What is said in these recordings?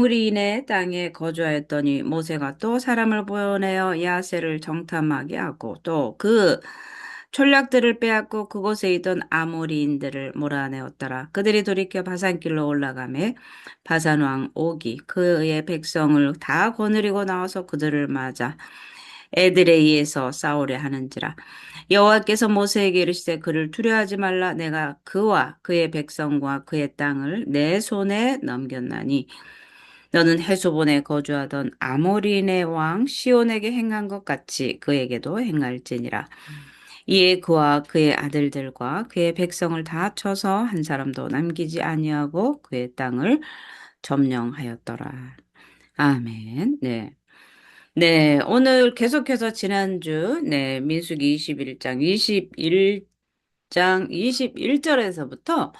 아모리인의 땅에 거주하였더니 모세가 또 사람을 보내어 야세를 정탐하게 하고 또 그 촌략들을 빼앗고 그곳에 있던 아모리인들을 몰아내었더라. 그들이 돌이켜 바산길로 올라가매 바산 왕 오기 그의 백성을 다 거느리고 나와서 그들을 맞아 에드레이에서 싸우려 하는지라. 여호와께서 모세에게 이르시되 그를 두려워하지 말라. 내가 그와 그의 백성과 그의 땅을 내 손에 넘겼나니 너는 헤수본에 거주하던 아모리네 왕 시온에게 행한 것 같이 그에게도 행할지니라. 이에 그와 그의 아들들과 그의 백성을 다 쳐서 한 사람도 남기지 아니하고 그의 땅을 점령하였더라. 아멘. 네. 네, 오늘 계속해서 지난주, 민수기 21장 21절에서부터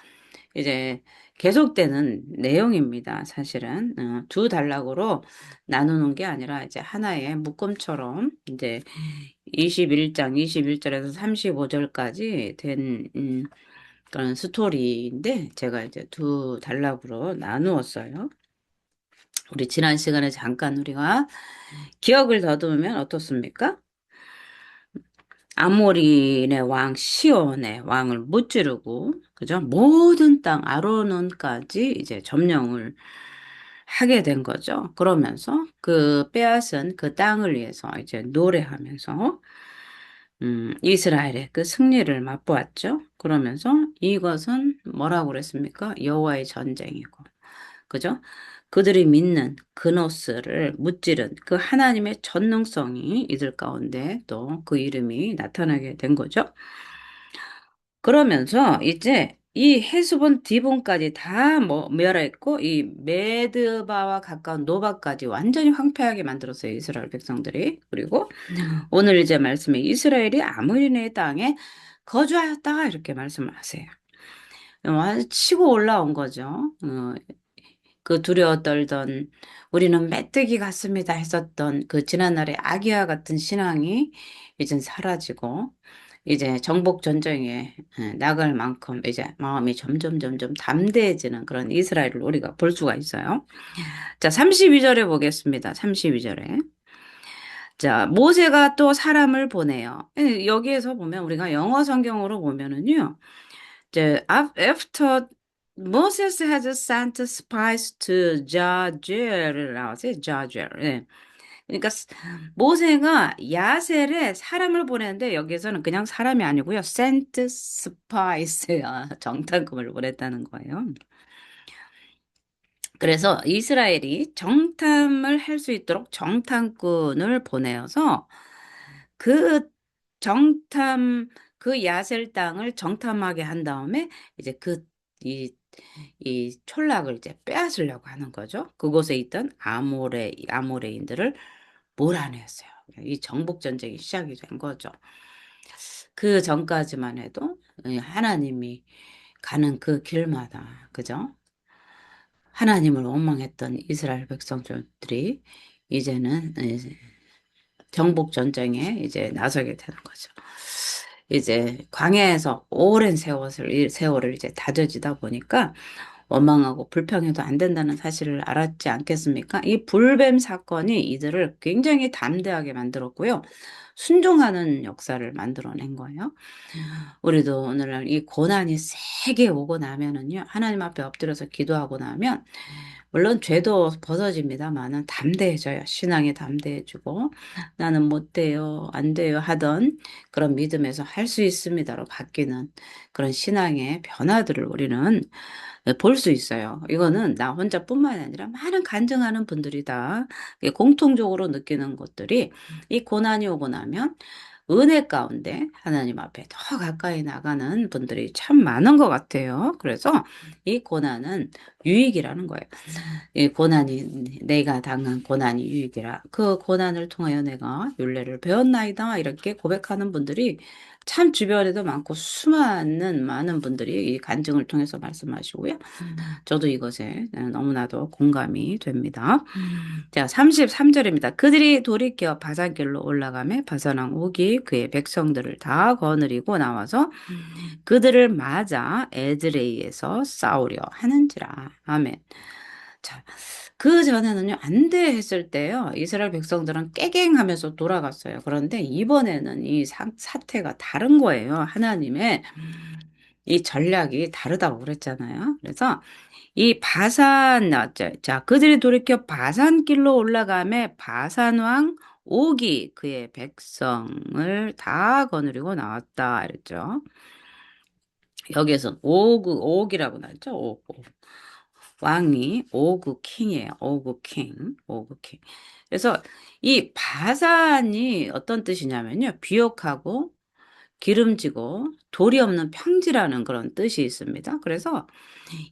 이제 계속되는 내용입니다. 사실은 두 단락으로 나누는 게 아니라 이제 하나의 묶음처럼 이제 21장 21절에서 35절까지 된 그런 스토리인데 제가 이제 두 단락으로 나누었어요. 우리 지난 시간에 잠깐 우리가 기억을 더듬으면 어떻습니까? 아모리네 왕 시온의 왕을 무찌르고 그죠? 모든 땅 아로논까지 이제 점령을 하게 된 거죠. 그러면서 그 빼앗은 그 땅을 위해서 이제 노래하면서 이스라엘의 그 승리를 맛보았죠. 그러면서 이것은 뭐라고 그랬습니까? 여호와의 전쟁이고 그죠? 그들이 믿는 그노스를 무찌른 그 하나님의 전능성이 이들 가운데 또 그 이름이 나타나게 된 거죠. 그러면서 이제 이 헤스본 디본까지 다 멸했고 이 메드바와 가까운 노바까지 완전히 황폐하게 만들었어요. 이스라엘 백성들이. 그리고 오늘 이제 말씀에 이스라엘이 아모리네 땅에 거주하였다 이렇게 말씀을 하세요. 완전 치고 올라온 거죠. 그 두려워 떨던 우리는 메뚜기 같습니다 했었던 그 지난날의 아기와 같은 신앙이 이젠 사라지고 이제 정복 전쟁에 나갈 만큼 이제 마음이 점점 담대해지는 그런 이스라엘을 우리가 볼 수가 있어요. 자, 32절에 보겠습니다. 32절에. 자, 모세가 또 사람을 보내요. 여기에서 보면 우리가 영어 성경으로 보면은요. 이제 after Moses has sent spies to Jajer을 나오지 자jer. 예. 그러니까 모세가 야셀에 사람을 보냈는데 여기에서는 그냥 사람이 아니고요. sent spies 정탐꾼을 보냈다는 거예요. 그래서 이스라엘이 정탐을 할 수 있도록 정탐꾼을 보내어서 그 정탐, 그 야셀 땅을 정탐하게 한 다음에 이제 이 촌락을 이제 빼앗으려고 하는 거죠. 그곳에 있던 아모레인들을 몰아냈어요. 이 정복 전쟁이 시작이 된 거죠. 그 전까지만 해도 하나님이 가는 그 길마다, 그죠? 하나님을 원망했던 이스라엘 백성들이 이제는 정복 전쟁에 이제 나서게 되는 거죠. 이제 광야에서 오랜 세월을 이제 다져지다 보니까 원망하고 불평해도 안 된다는 사실을 알았지 않겠습니까? 이 불뱀 사건이 이들을 굉장히 담대하게 만들었고요. 순종하는 역사를 만들어낸 거예요. 우리도 오늘날 이 고난이 세게 오고 나면은요, 하나님 앞에 엎드려서 기도하고 나면, 물론 죄도 벗어집니다만은 담대해져요. 신앙이 담대해지고, 나는 못 돼요, 안 돼요 하던 그런 믿음에서 할 수 있습니다로 바뀌는 그런 신앙의 변화들을 우리는 볼 수 있어요. 이거는 나 혼자뿐만이 아니라 많은 간증하는 분들이 다 공통적으로 느끼는 것들이 이 고난이 오고 나면 은혜 가운데 하나님 앞에 더 가까이 나가는 분들이 참 많은 것 같아요. 그래서 이 고난은 유익이라는 거예요. 이 고난이 내가 당한 고난이 유익이라 그 고난을 통하여 내가 윤례를 배웠나이다 이렇게 고백하는 분들이 참 주변에도 많고 수많은 많은 분들이 이 간증을 통해서 말씀하시고요. 저도 이것에 너무나도 공감이 됩니다. 자, 33절입니다. 그들이 돌이켜 바산길로 올라가매 바산왕 옥이 그의 백성들을 다 거느리고 나와서 그들을 맞아 에드레이에서 싸우려 하는지라. 아멘. 자, 그 전에는요, 안 돼 했을 때요, 이스라엘 백성들은 깨갱하면서 돌아갔어요. 그런데 이번에는 이 사태가 다른 거예요. 하나님의 이 전략이 다르다고 그랬잖아요. 그래서 이 그들이 돌이켜 바산길로 올라가매 바산 왕 옥이 그의 백성을 다 거느리고 나왔다. 이랬죠. 여기에서 옥이라고 나왔죠. 옥. 왕이 오그 킹이에요. 오그 킹. 오그 킹. 그래서 이 바산이 어떤 뜻이냐면요. 비옥하고 기름지고 돌이 없는 평지라는 그런 뜻이 있습니다. 그래서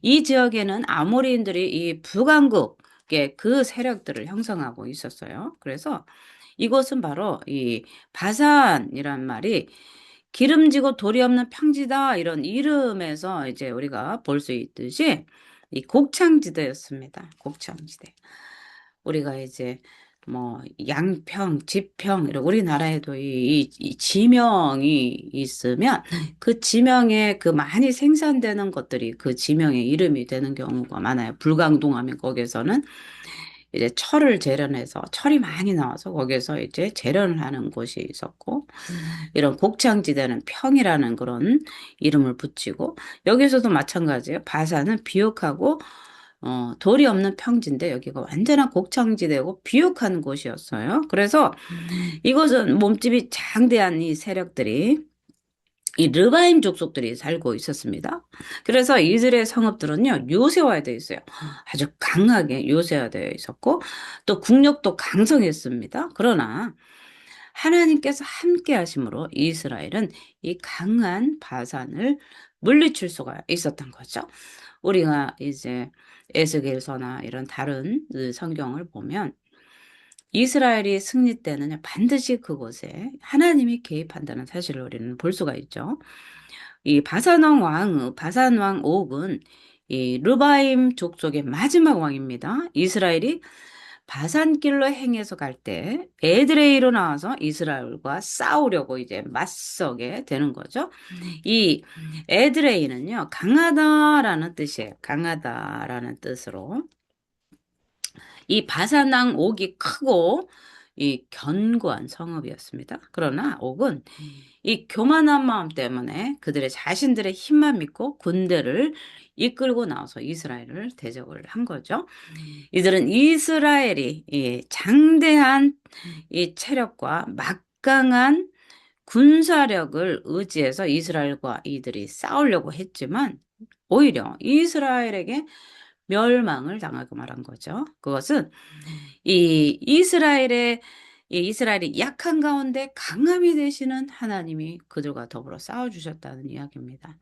이 지역에는 아모리인들이 이 북왕국의 그 세력들을 형성하고 있었어요. 그래서 이곳은 바로 이 바산이란 말이 기름지고 돌이 없는 평지다 이런 이름에서 이제 우리가 볼 수 있듯이 이 곡창지대였습니다. 곡창지대. 우리가 이제 뭐 양평, 지평 이런 우리나라에도 이 지명이 있으면 그 지명에 그 많이 생산되는 것들이 그 지명의 이름이 되는 경우가 많아요. 불광동 하면 거기에서는 이제 철을 재련해서 철이 많이 나와서 거기에서 이제 재련을 하는 곳이 있었고 이런 곡창지대는 평이라는 그런 이름을 붙이고 여기서도 마찬가지예요. 바사는 비옥하고 돌이 없는 평지인데 여기가 완전한 곡창지대고 비옥한 곳이었어요. 그래서 이곳은 몸집이 장대한 이 세력들이 이 르바임 족속들이 살고 있었습니다. 그래서 이들의 성읍들은요, 요새화되어 있어요. 아주 강하게 요새화되어 있었고, 또 국력도 강성했습니다. 그러나 하나님께서 함께 하심으로 이스라엘은 이 강한 바산을 물리칠 수가 있었던 거죠. 우리가 이제 에스겔서나 이런 다른 성경을 보면 이스라엘이 승리 때는 반드시 그곳에 하나님이 개입한다는 사실을 우리는 볼 수가 있죠. 이 바산 왕 옥은 이 르바임 족속의 마지막 왕입니다. 이스라엘이 바산길로 행해서 갈 때 에드레이로 나와서 이스라엘과 싸우려고 이제 맞서게 되는 거죠. 이 에드레이는요, 강하다라는 뜻이에요. 강하다라는 뜻으로. 이 바사낭 옥이 크고 이 견고한 성읍이었습니다. 그러나 옥은 이 교만한 마음 때문에 그들의 자신들의 힘만 믿고 군대를 이끌고 나와서 이스라엘을 대적을 한 거죠. 이들은 이스라엘이 이 장대한 이 체력과 막강한 군사력을 의지해서 이스라엘과 이들이 싸우려고 했지만 오히려 이스라엘에게 멸망을 당하고 말한 거죠. 그것은 이 이스라엘이 약한 가운데 강함이 되시는 하나님이 그들과 더불어 싸워주셨다는 이야기입니다.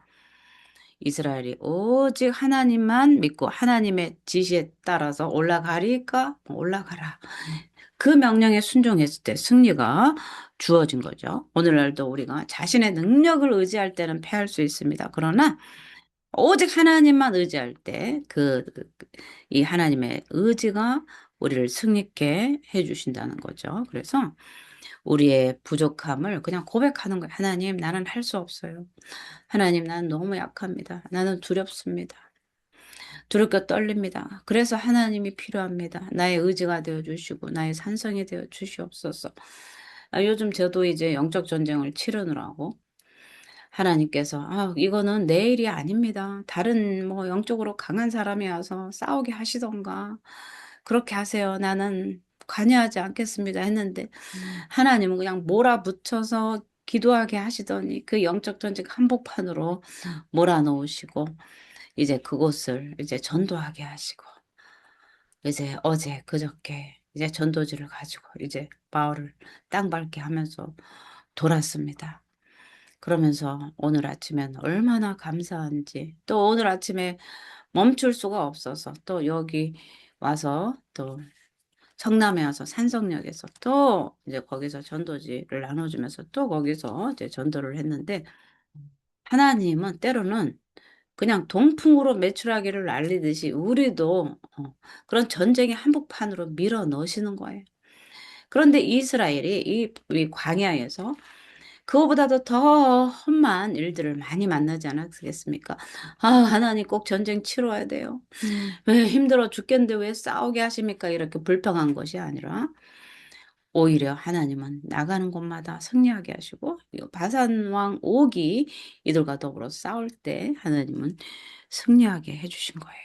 이스라엘이 오직 하나님만 믿고 하나님의 지시에 따라서 올라가리까? 올라가라. 그 명령에 순종했을 때 승리가 주어진 거죠. 오늘날도 우리가 자신의 능력을 의지할 때는 패할 수 있습니다. 그러나 오직 하나님만 의지할 때 이 하나님의 의지가 우리를 승리케 해주신다는 거죠. 그래서 우리의 부족함을 그냥 고백하는 거예요. 하나님, 나는 할 수 없어요. 하나님, 나는 너무 약합니다. 나는 두렵습니다. 두렵고 떨립니다. 그래서 하나님이 필요합니다. 나의 의지가 되어 주시고 나의 산성이 되어 주시옵소서. 요즘 저도 이제 영적 전쟁을 치르느라고 하나님께서 이거는 내 일이 아닙니다. 다른 뭐 영적으로 강한 사람이 와서 싸우게 하시던가 그렇게 하세요. 나는 관여하지 않겠습니다 했는데 하나님은 그냥 몰아붙여서 기도하게 하시더니 그 영적 전쟁 한복판으로 몰아넣으시고 이제 그곳을 이제 전도하게 하시고 이제 어제 그저께 이제 전도지를 가지고 이제 마을을 땅 밟게 하면서 돌았습니다. 그러면서 오늘 아침엔 얼마나 감사한지 또 오늘 아침에 멈출 수가 없어서 또 여기 와서 또 성남에 와서 산성역에서 또 이제 거기서 전도지를 나눠주면서 또 거기서 이제 전도를 했는데 하나님은 때로는 그냥 동풍으로 메추라기를 날리듯이 우리도 그런 전쟁의 한복판으로 밀어 넣으시는 거예요. 그런데 이스라엘이 이 광야에서 그거보다도 더 험한 일들을 많이 만나지 않았겠습니까? 아, 하나님 꼭 전쟁 치러야 돼요. 왜 힘들어 죽겠는데 왜 싸우게 하십니까? 이렇게 불평한 것이 아니라 오히려 하나님은 나가는 곳마다 승리하게 하시고 이 바산 왕 옥이 이들과 더불어 싸울 때 하나님은 승리하게 해주신 거예요.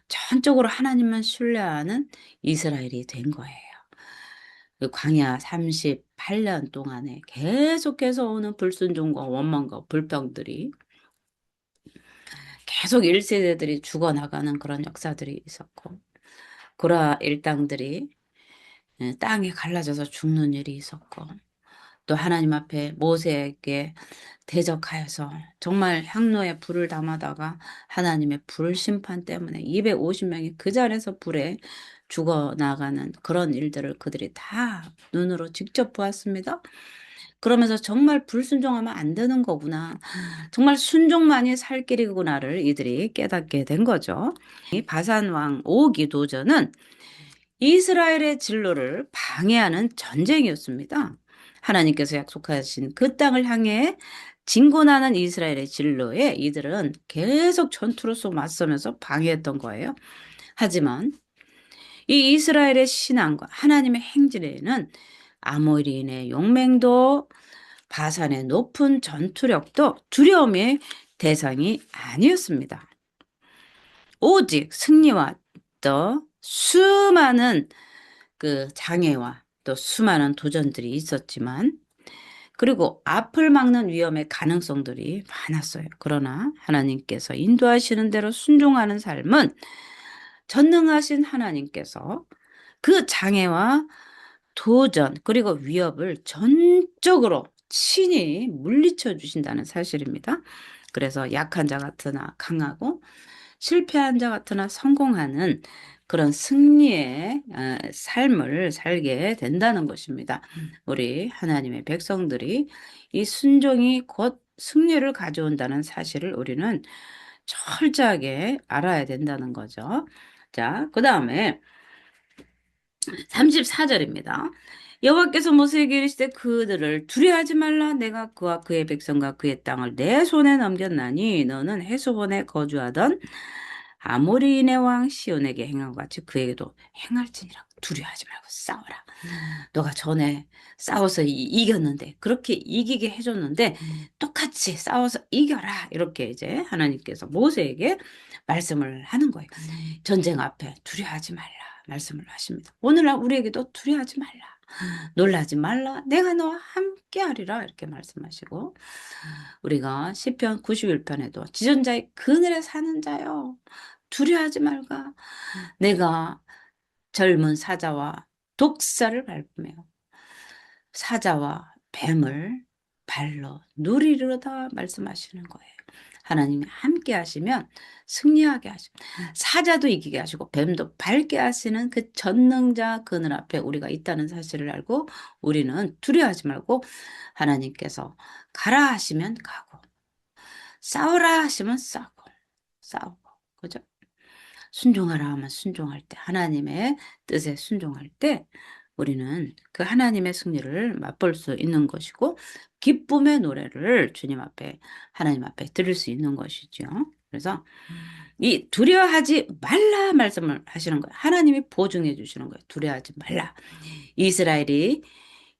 전적으로 하나님만 신뢰하는 이스라엘이 된 거예요. 그 광야 38년 동안에 계속해서 오는 불순종과 원망과 불평들이 계속 1세대들이 죽어나가는 그런 역사들이 있었고, 고라 일당들이 땅에 갈라져서 죽는 일이 있었고, 또 하나님 앞에 모세에게 대적하여서 정말 향로에 불을 담아다가 하나님의 불 심판 때문에 250명이 그 자리에서 불에 죽어나가는 그런 일들을 그들이 다 눈으로 직접 보았습니다. 그러면서 정말 불순종하면 안 되는 거구나. 정말 순종만이 살 길이구나를 이들이 깨닫게 된 거죠. 이 바산 왕 오기 도전은 이스라엘의 진로를 방해하는 전쟁이었습니다. 하나님께서 약속하신 그 땅을 향해 진군하는 이스라엘의 진로에 이들은 계속 전투로서 맞서면서 방해했던 거예요. 하지만 이 이스라엘의 신앙과 하나님의 행진에는 아모리인의 용맹도 바산의 높은 전투력도 두려움의 대상이 아니었습니다. 오직 승리와 또 수많은 그 장애와 또 수많은 도전들이 있었지만 그리고 앞을 막는 위험의 가능성들이 많았어요. 그러나 하나님께서 인도하시는 대로 순종하는 삶은 전능하신 하나님께서 그 장애와 도전 그리고 위협을 전적으로 친히 물리쳐 주신다는 사실입니다. 그래서 약한 자 같으나 강하고 실패한 자 같으나 성공하는 그런 승리의 삶을 살게 된다는 것입니다. 우리 하나님의 백성들이 이 순종이 곧 승리를 가져온다는 사실을 우리는 철저하게 알아야 된다는 거죠. 자, 그 다음에 34절입니다. 여호와께서 모세에게 이르시되 그들을 두려워하지 말라. 내가 그와 그의 백성과 그의 땅을 내 손에 넘겼나니 너는 해수본에 거주하던 아모리인의 왕 시온에게 행한 것 같이 그에게도 행할지니라. 두려워하지 말고 싸워라. 너가 전에 싸워서 이겼는데 그렇게 이기게 해줬는데 똑같이 싸워서 이겨라. 이렇게 이제 하나님께서 모세에게 말씀을 하는 거예요. 전쟁 앞에 두려워하지 말라. 말씀을 하십니다. 오늘날 우리에게도 두려워하지 말라. 놀라지 말라. 내가 너와 함께 하리라. 이렇게 말씀하시고 우리가 시편 91편에도 지존자의 그늘에 사는 자여 두려워하지 말가. 내가 젊은 사자와 독사를 밟으며 사자와 뱀을 발로 누리리로다 말씀하시는 거예요. 하나님이 함께 하시면 승리하게 하십니다. 사자도 이기게 하시고 뱀도 밟게 하시는 그 전능자 그늘 앞에 우리가 있다는 사실을 알고 우리는 두려워하지 말고 하나님께서 가라 하시면 가고 싸우라 하시면 싸우고 그죠? 순종하라 하면 순종할 때 하나님의 뜻에 순종할 때 우리는 그 하나님의 승리를 맛볼 수 있는 것이고 기쁨의 노래를 주님 앞에 하나님 앞에 들을 수 있는 것이죠. 그래서 이 두려워하지 말라 말씀을 하시는 거예요. 하나님이 보증해 주시는 거예요. 두려워하지 말라. 이스라엘이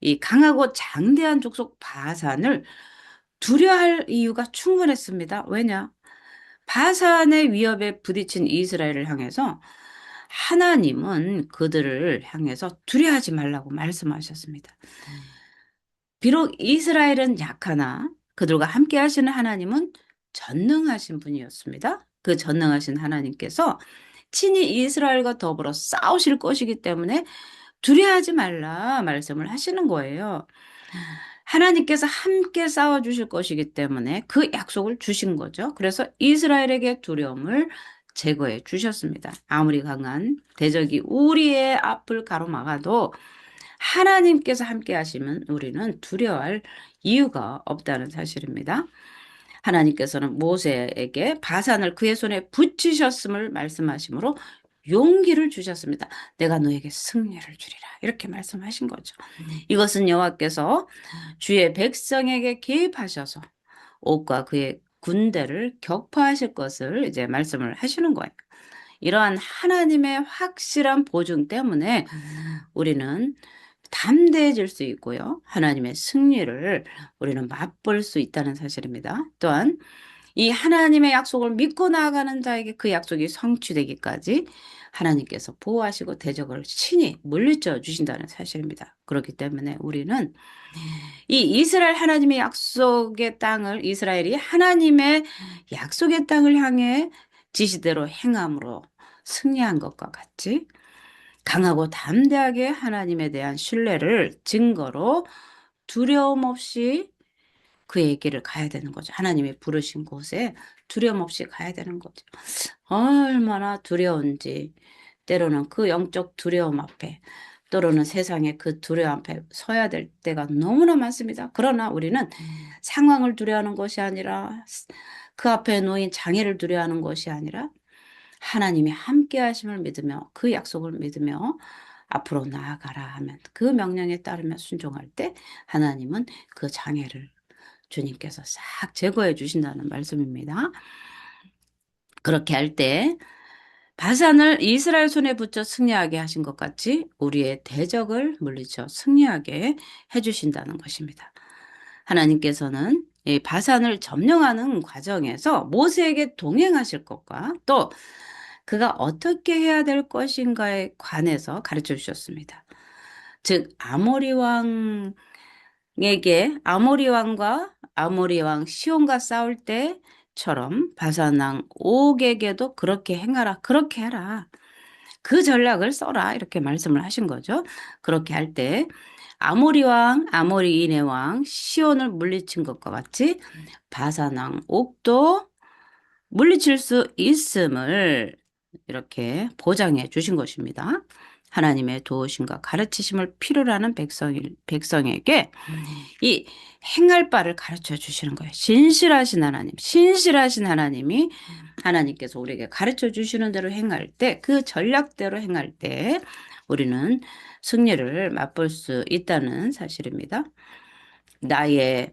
이 강하고 장대한 족속 바산을 두려워할 이유가 충분했습니다. 왜냐? 바산의 위협에 부딪힌 이스라엘을 향해서 하나님은 그들을 향해서 두려워하지 말라고 말씀하셨습니다. 비록 이스라엘은 약하나 그들과 함께 하시는 하나님은 전능하신 분이었습니다. 그 전능하신 하나님께서 친히 이스라엘과 더불어 싸우실 것이기 때문에 두려워하지 말라 말씀을 하시는 거예요. 하나님께서 함께 싸워주실 것이기 때문에 그 약속을 주신 거죠. 그래서 이스라엘에게 두려움을 제거해 주셨습니다. 아무리 강한 대적이 우리의 앞을 가로막아도 하나님께서 함께 하시면 우리는 두려워할 이유가 없다는 사실입니다. 하나님께서는 모세에게 바산을 그의 손에 붙이셨음을 말씀하시므로 용기를 주셨습니다. 내가 너에게 승리를 주리라. 이렇게 말씀하신 거죠. 이것은 여호와께서 주의 백성에게 개입하셔서 옥과 그의 군대를 격파하실 것을 이제 말씀을 하시는 거예요. 이러한 하나님의 확실한 보증 때문에 우리는 담대해질 수 있고요. 하나님의 승리를 우리는 맛볼 수 있다는 사실입니다. 또한 이 하나님의 약속을 믿고 나아가는 자에게 그 약속이 성취되기까지 하나님께서 보호하시고 대적을 친히 물리쳐 주신다는 사실입니다. 그렇기 때문에 우리는 이 이스라엘 하나님의 약속의 땅을 이스라엘이 하나님의 약속의 땅을 향해 지시대로 행함으로 승리한 것과 같이 강하고 담대하게 하나님에 대한 신뢰를 증거로 두려움 없이 그의 길을 가야 되는 거죠. 하나님이 부르신 곳에 두려움 없이 가야 되는 거죠. 얼마나 두려운지 때로는 그 영적 두려움 앞에 때로는 세상의 그 두려움 앞에 서야 될 때가 너무나 많습니다. 그러나 우리는 상황을 두려워하는 것이 아니라 그 앞에 놓인 장애를 두려워하는 것이 아니라 하나님이 함께 하심을 믿으며 그 약속을 믿으며 앞으로 나아가라 하면 그 명령에 따르며 순종할 때 하나님은 그 장애를 주님께서 싹 제거해 주신다는 말씀입니다. 그렇게 할 때 바산을 이스라엘 손에 붙여 승리하게 하신 것 같이 우리의 대적을 물리쳐 승리하게 해주신다는 것입니다. 하나님께서는 이 바산을 점령하는 과정에서 모세에게 동행하실 것과 또 그가 어떻게 해야 될 것인가에 관해서 가르쳐 주셨습니다. 즉 아모리 왕과 아모리 왕 시온과 싸울 때처럼 바산 왕 옥에게도 그렇게 행하라, 그렇게 해라. 그 전략을 써라. 이렇게 말씀을 하신 거죠. 그렇게 할 때 아모리 왕, 아모리 인의 왕 시온을 물리친 것과 같이 바산 왕 옥도 물리칠 수 있음을 이렇게 보장해 주신 것입니다. 하나님의 도우심과 가르치심을 필요로 하는 백성에게 이 행할 바를 가르쳐 주시는 거예요. 신실하신 하나님이 하나님께서 우리에게 가르쳐 주시는 대로 행할 때, 그 전략대로 행할 때 우리는 승리를 맛볼 수 있다는 사실입니다. 나의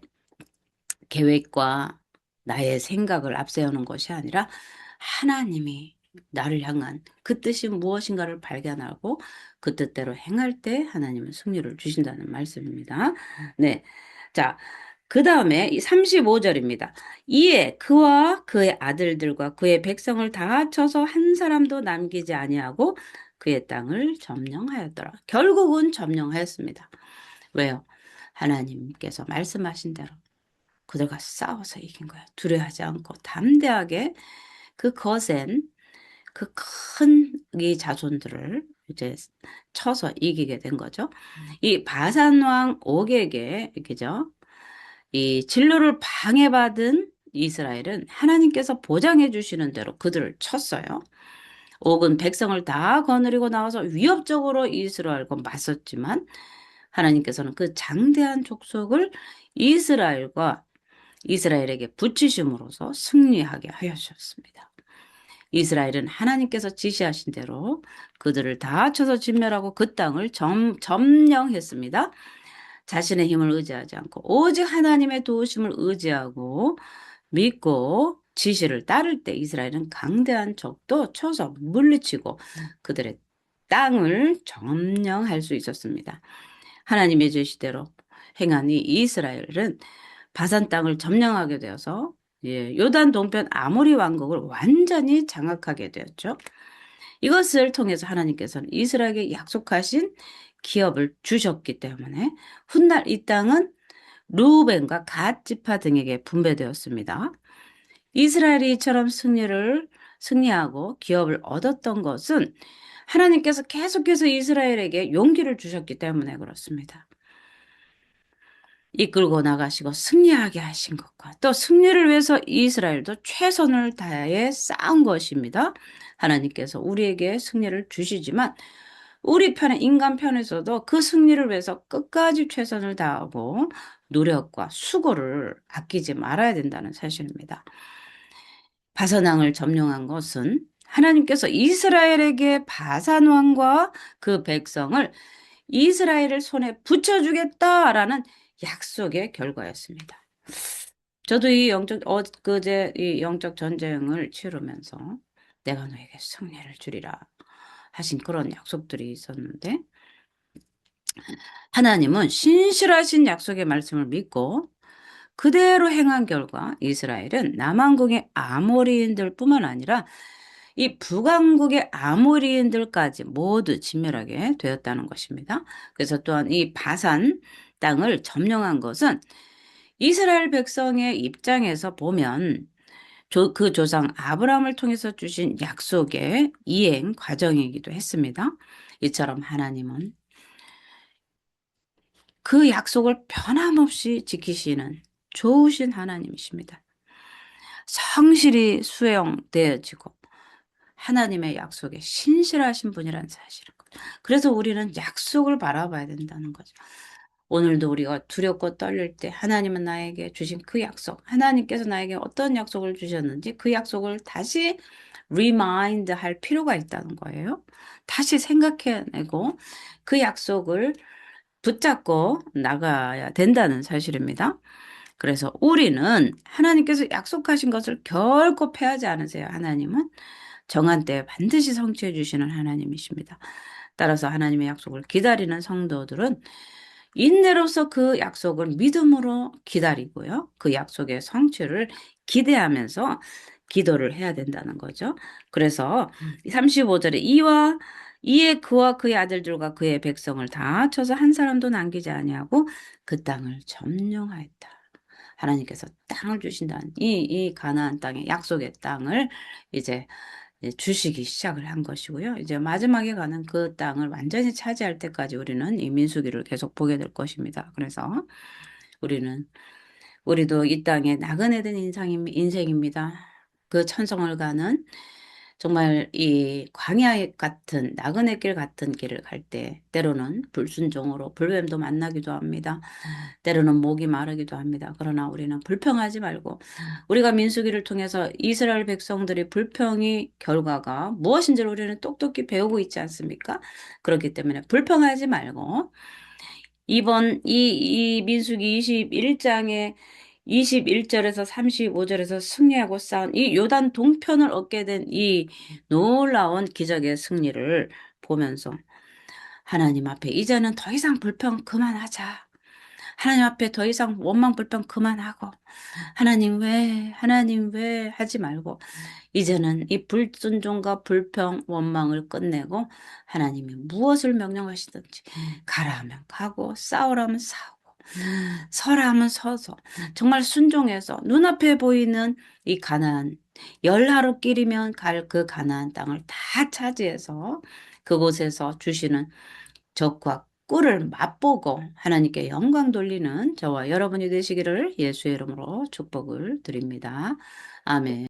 계획과 나의 생각을 앞세우는 것이 아니라 하나님이 나를 향한 그 뜻이 무엇인가를 발견하고 그 뜻대로 행할 때 하나님은 승리를 주신다는 말씀입니다. 네. 자, 그 다음에 이 35절입니다. 이에 그와 그의 아들들과 그의 백성을 다 합쳐서 한 사람도 남기지 아니하고 그의 땅을 점령하였더라. 결국은 점령하였습니다. 왜요? 하나님께서 말씀하신 대로 그들과 싸워서 이긴 거야. 두려워하지 않고 담대하게 그 거센 그 큰 이 자손들을 이제 쳐서 이기게 된 거죠. 이 바산 왕 옥에게 그죠? 이 진로를 방해받은 이스라엘은 하나님께서 보장해 주시는 대로 그들을 쳤어요. 옥은 백성을 다 거느리고 나와서 위협적으로 이스라엘과 맞섰지만 하나님께서는 그 장대한 족속을 이스라엘에게 붙이심으로써 승리하게 하셨습니다. 이스라엘은 하나님께서 지시하신 대로 그들을 다 쳐서 진멸하고 그 땅을 점령했습니다. 자신의 힘을 의지하지 않고 오직 하나님의 도우심을 의지하고 믿고 지시를 따를 때 이스라엘은 강대한 적도 쳐서 물리치고 그들의 땅을 점령할 수 있었습니다. 하나님의 지시대로 행한 이 이스라엘은 바산 땅을 점령하게 되어서 요단 동편 아모리 왕국을 완전히 장악하게 되었죠. 이것을 통해서 하나님께서는 이스라엘에게 약속하신 기업을 주셨기 때문에 훗날 이 땅은 루벤과 갓 지파 등에게 분배되었습니다. 이스라엘이 이처럼 승리하고 기업을 얻었던 것은 하나님께서 계속해서 이스라엘에게 용기를 주셨기 때문에 그렇습니다. 이끌고 나가시고 승리하게 하신 것과 또 승리를 위해서 이스라엘도 최선을 다해 싸운 것입니다. 하나님께서 우리에게 승리를 주시지만 우리 편에 인간 편에서도 그 승리를 위해서 끝까지 최선을 다하고 노력과 수고를 아끼지 말아야 된다는 사실입니다. 바선왕을 점령한 것은 하나님께서 이스라엘에게 바산 왕과 그 백성을 이스라엘을 손에 붙여주겠다라는 약속의 결과였습니다. 저도 그제 이 영적 전쟁을 치르면서 내가 너에게 승리를 주리라 하신 그런 약속들이 있었는데, 하나님은 신실하신 약속의 말씀을 믿고 그대로 행한 결과 이스라엘은 남왕국의 아모리인들뿐만 아니라 이 북왕국의 아모리인들까지 모두 진멸하게 되었다는 것입니다. 그래서 또한 이 바산 땅을 점령한 것은 이스라엘 백성의 입장에서 보면 그 조상 아브라함을 통해서 주신 약속의 이행 과정이기도 했습니다. 이처럼 하나님은 그 약속을 변함없이 지키시는 좋으신 하나님이십니다. 성실히 수행되어지고 하나님의 약속에 신실하신 분이라는 사실을. 그래서 우리는 약속을 바라봐야 된다는 거죠. 오늘도 우리가 두렵고 떨릴 때 하나님은 나에게 주신 그 약속, 하나님께서 나에게 어떤 약속을 주셨는지 그 약속을 다시 리마인드 할 필요가 있다는 거예요. 다시 생각해내고 그 약속을 붙잡고 나가야 된다는 사실입니다. 그래서 우리는 하나님께서 약속하신 것을 결코 패하지 않으세요. 하나님은 정한 때에 반드시 성취해 주시는 하나님이십니다. 따라서 하나님의 약속을 기다리는 성도들은 인내로서 그 약속을 믿음으로 기다리고요. 그 약속의 성취를 기대하면서 기도를 해야 된다는 거죠. 그래서 35절에 이에 그와 그의 아들들과 그의 백성을 다 합쳐서 한 사람도 남기지 아니하고 그 땅을 점령하였다. 하나님께서 땅을 주신다는 이 가나안 땅의 약속의 땅을 이제 주시기 시작을 한 것이고요. 이제 마지막에 가는 그 땅을 완전히 차지할 때까지 우리는 이 민수기를 계속 보게 될 것입니다. 그래서 우리는 우리도 이 땅에 나그네 된 인생입니다. 그 천성을 가는 정말 이 광야 같은 나그네 길 같은 길을 갈 때 때로는 불순종으로 불뱀도 만나기도 합니다. 때로는 목이 마르기도 합니다. 그러나 우리는 불평하지 말고 우리가 민수기를 통해서 이스라엘 백성들이 불평이 결과가 무엇인지를 우리는 똑똑히 배우고 있지 않습니까? 그렇기 때문에 불평하지 말고 이 민수기 21장에 21절에서 35절에서 승리하고 싸운 이 요단 동편을 얻게 된 이 놀라운 기적의 승리를 보면서 하나님 앞에 이제는 더 이상 불평 그만하자. 하나님 앞에 더 이상 원망 불평 그만하고 하나님 왜 하지 말고 이제는 이 불순종과 불평 원망을 끝내고 하나님이 무엇을 명령하시든지 가라 하면 가고 싸우라면 싸우고 서라 하면 서서 정말 순종해서 눈앞에 보이는 이 가나안 열하루 길이면 갈 그 가나안 땅을 다 차지해서 그곳에서 주시는 적과 꿀을 맛보고 하나님께 영광 돌리는 저와 여러분이 되시기를 예수의 이름으로 축복을 드립니다. 아멘.